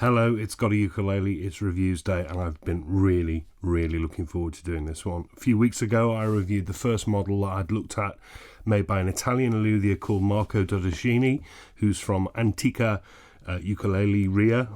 Hello, it's GotAUkulele, it's reviews day, and I've been really looking forward to doing this one. A few weeks ago I reviewed the first model that I'd looked at, made by an Italian luthier called Marco Dodicini, who's from Antica Ukuleleria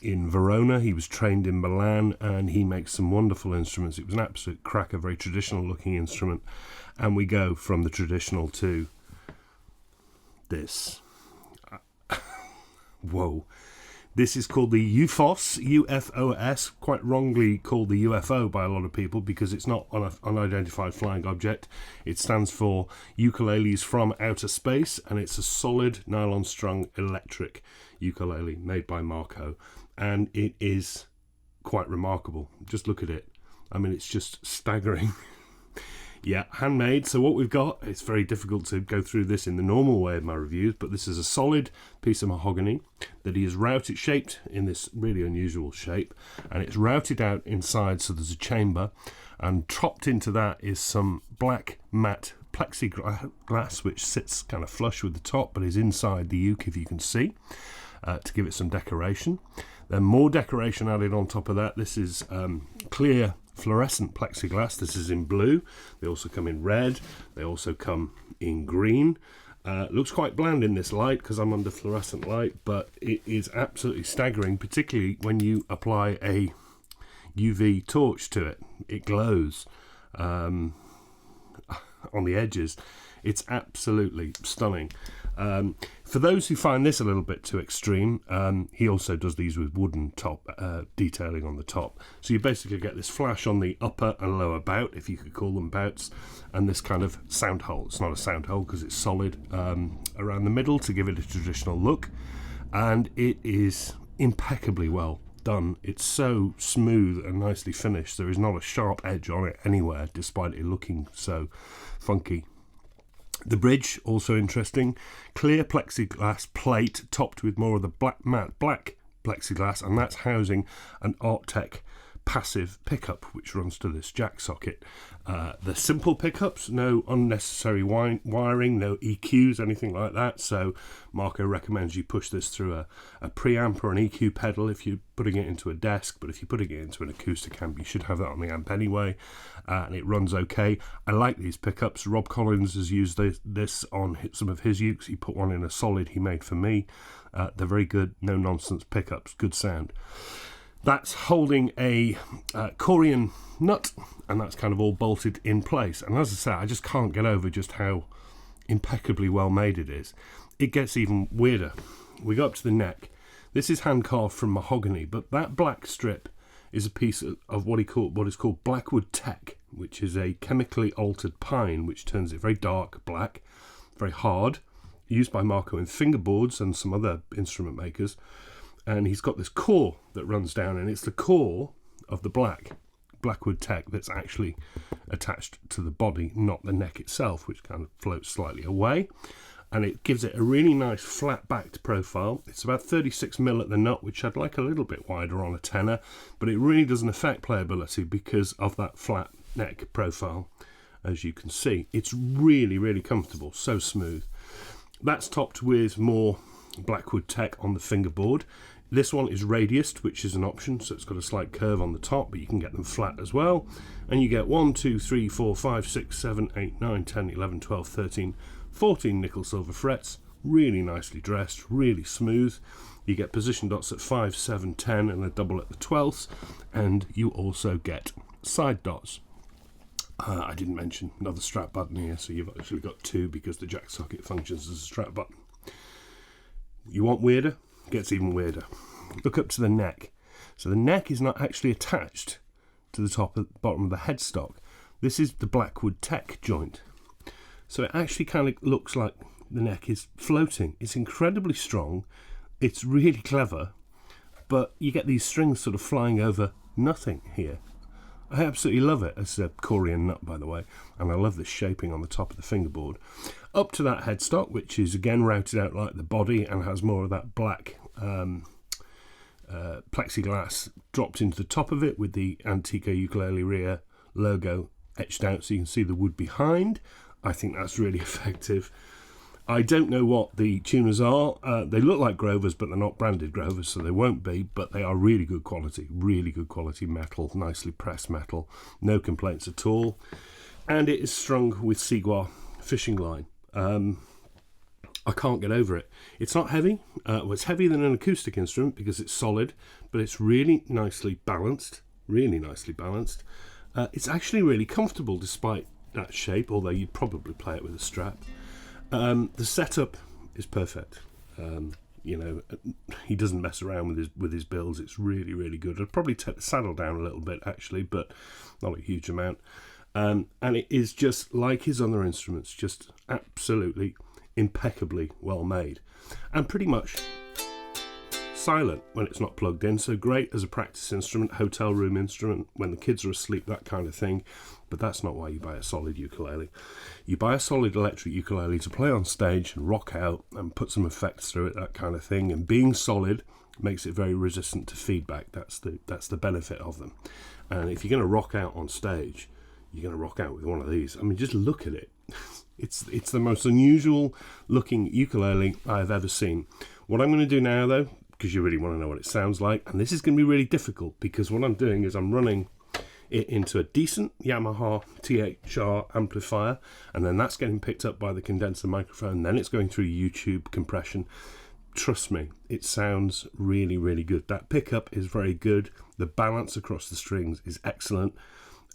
in Verona. He was trained in Milan and he makes some wonderful instruments. It was an absolute cracker, very traditional looking instrument, and we go from the traditional to this. Whoa. This is called the UFOS, UFOS, quite wrongly called the UFO by a lot of people because it's not an unidentified flying object. It stands for Ukuleles from Outer Space, and it's a solid nylon strung electric ukulele made by Marco, and it is quite remarkable. Just look at it. I mean, it's just staggering. Yeah, handmade. So what we've got, it's very difficult to go through this in the normal way of my reviews, but this is a solid piece of mahogany that he has routed, shaped in this really unusual shape, and it's routed out inside, so there's a chamber, and topped into that is some black matte plexiglass, which sits kind of flush with the top, but is inside the uke, if you can see, to give it some decoration. Then more decoration added on top of that. This is clear fluorescent plexiglass. This is in blue. They also come in red. They also come in green. Looks quite bland in this light because I'm under fluorescent light, but it is absolutely staggering, particularly when you apply a UV torch to it. It glows on the edges. It's absolutely stunning. For those who find this a little bit too extreme, he also does these with wooden top detailing on the top. So you basically get this flash on the upper and lower bout, if you could call them bouts, and this kind of sound hole. It's not a sound hole because it's solid around the middle to give it a traditional look, and it is impeccably well done. It's so smooth and nicely finished. There is not a sharp edge on it anywhere, despite it looking so funky. The bridge, also interesting, clear plexiglass plate topped with more of the matte black plexiglass, and that's housing an Arttech passive pickup which runs to this jack socket. The simple pickups, no unnecessary wiring, no EQs, anything like that, so Marco recommends you push this through a preamp or an EQ pedal if you're putting it into a desk, but if you're putting it into an acoustic amp you should have that on the amp anyway, and it runs okay. I like these pickups. Rob Collins has used this on some of his ukes. He put one in a solid he made for me. They're very good, no nonsense pickups, good sound. That's holding a Corian nut, and that's kind of all bolted in place. And as I say, I just can't get over just how impeccably well made it is. It gets even weirder. We go up to the neck. This is hand carved from mahogany, but that black strip is a piece of what is called Blackwood Teak, which is a chemically altered pine, which turns it very dark black, very hard, used by Marco in fingerboards and some other instrument makers. And he's got this core that runs down, and it's the core of the Blackwood Teak that's actually attached to the body, not the neck itself, which kind of floats slightly away. And it gives it a really nice flat-backed profile. It's about 36mm at the nut, which I'd like a little bit wider on a tenor, but it really doesn't affect playability because of that flat neck profile, as you can see. It's really comfortable, so smooth. That's topped with more Blackwood Teak on the fingerboard. This one is radiused, which is an option, so it's got a slight curve on the top, but you can get them flat as well. And you get 1, 2, 3, 4, 5, 6, 7, 8, 9, 10, 11, 12, 13, 14 nickel silver frets, really nicely dressed, really smooth. You get position dots at 5, 7, 10, and a double at the 12th, and you also get side dots. I didn't mention another strap button here, so you've actually got two because the jack socket functions as a strap button. You want weirder? It gets even weirder. Look up to the neck. So the neck is not actually attached to the bottom of the headstock. This is the Blackwood Teak joint. So it actually kind of looks like the neck is floating. It's incredibly strong. It's really clever, but you get these strings sort of flying over nothing here. I absolutely love it. It's a Corian nut, by the way, and I love this shaping on the top of the fingerboard. Up to that headstock, which is again routed out like the body and has more of that black plexiglass dropped into the top of it with the Antica Ukuleleria logo etched out so you can see the wood behind. I think that's really effective. I don't know what the tuners are. They look like Grovers, but they're not branded Grovers, so they won't be, but they are really good quality metal, nicely pressed metal. No complaints at all. And it is strung with Sigua fishing line. I can't get over it. It's not heavy. Well, it's heavier than an acoustic instrument because it's solid, but it's really nicely balanced. It's actually really comfortable despite that shape, although you'd probably play it with a strap. The setup is perfect. You know, he doesn't mess around with his builds. It's really good. I'd probably take the saddle down a little bit actually, but not a huge amount. And it is just like his other instruments, just absolutely impeccably well made, and pretty much silent when it's not plugged in. So great as a practice instrument, hotel room instrument, when the kids are asleep, that kind of thing. But that's not why you buy a solid ukulele. You buy a solid electric ukulele to play on stage and rock out and put some effects through it, that kind of thing. And being solid makes it very resistant to feedback. That's the benefit of them. And if you're going to rock out on stage, you're going to rock out with one of these. I mean, just look at it. It's the most unusual looking ukulele I've ever seen. What I'm going to do now, though, because you really want to know what it sounds like, and this is going to be really difficult because what I'm doing is I'm running it into a decent Yamaha THR amplifier, and then that's getting picked up by the condenser microphone, then it's going through YouTube compression. Trust me, it sounds really good. That pickup is very good. The balance across the strings is excellent.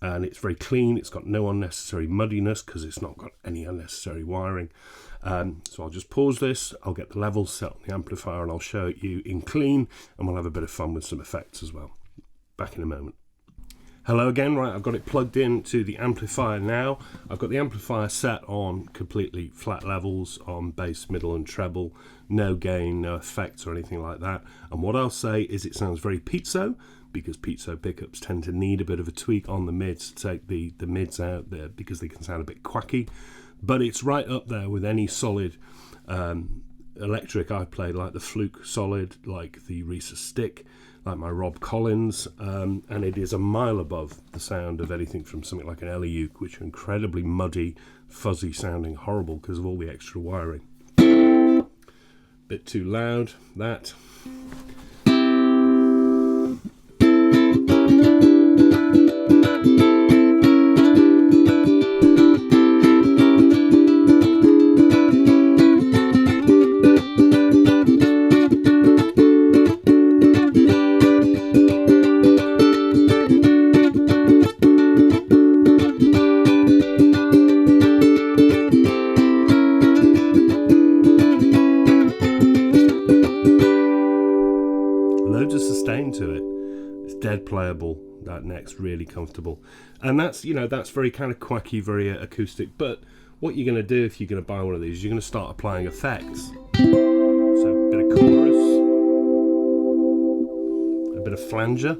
And it's very clean. It's got no unnecessary muddiness because it's not got any unnecessary wiring. So I'll just pause this. I'll get the levels set on the amplifier and I'll show it you in clean, and we'll have a bit of fun with some effects as well. Back in a moment. Hello again. Right, I've got it plugged into the amplifier now. I've got the amplifier set on completely flat levels on bass, middle and treble. No gain, no effects or anything like that. And what I'll say is it sounds very pizzo, because pizzo pickups tend to need a bit of a tweak on the mids to take the mids out there because they can sound a bit quacky. But it's right up there with any solid electric I've played, like the Fluke Solid, like the Risa Stick, like my Rob Collins, and it is a mile above the sound of anything from something like an Uke, which are incredibly muddy, fuzzy sounding, horrible because of all the extra wiring. Bit too loud, that. To it, it's dead playable. That neck's really comfortable, and that's, you know, that's very kind of quacky, very acoustic. But what you're going to do if you're going to buy one of these, you're going to start applying effects. So a bit of chorus, a bit of flanger,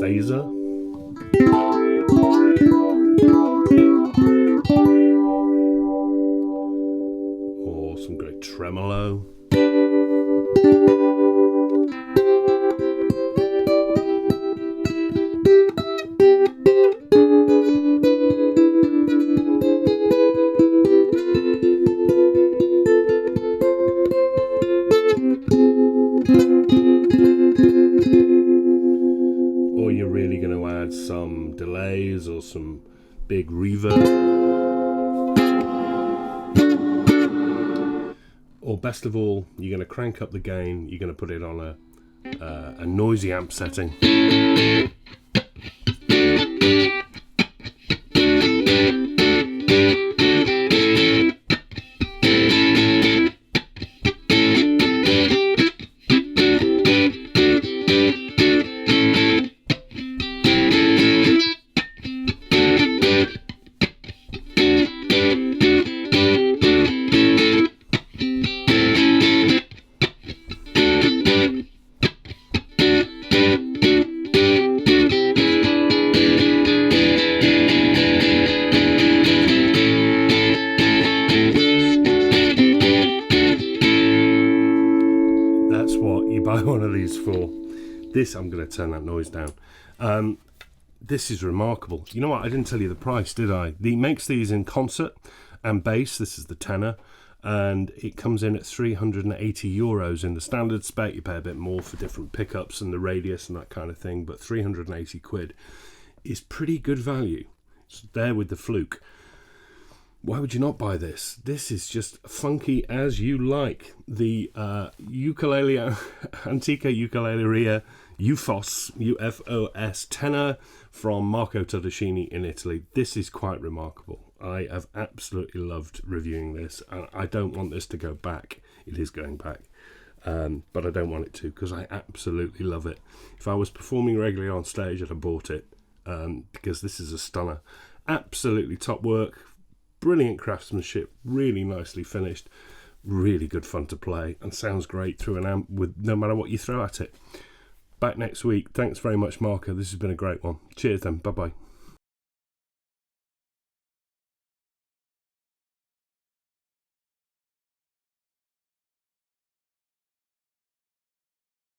phaser, some great tremolo. Or you're really going to add some delays or some big reverb. Or best of all, you're going to crank up the gain, you're going to put it on a noisy amp setting. Buy one of these for this. I'm going to turn that noise down. This is remarkable. You know what? I didn't tell you the price, did I? He makes these in concert and bass. This is the tenor. And it comes in at €380 in the standard spec. You pay a bit more for different pickups and the radius and that kind of thing, but 380 quid is pretty good value. It's there with the Fluke. Why would you not buy this? This is just funky as you like. The ukulele, Antica Ukuleleria UFOS, UFOS tenor from Marco Todeschini in Italy. This is quite remarkable. I have absolutely loved reviewing this, and I don't want this to go back. It is going back, but I don't want it to, because I absolutely love it. If I was performing regularly on stage, I'd have bought it, because this is a stunner. Absolutely top work, brilliant craftsmanship, really nicely finished, really good fun to play, and sounds great through an amp with no matter what you throw at it. Back next week. Thanks very much, Marco. This has been a great one. Cheers then. Bye-bye.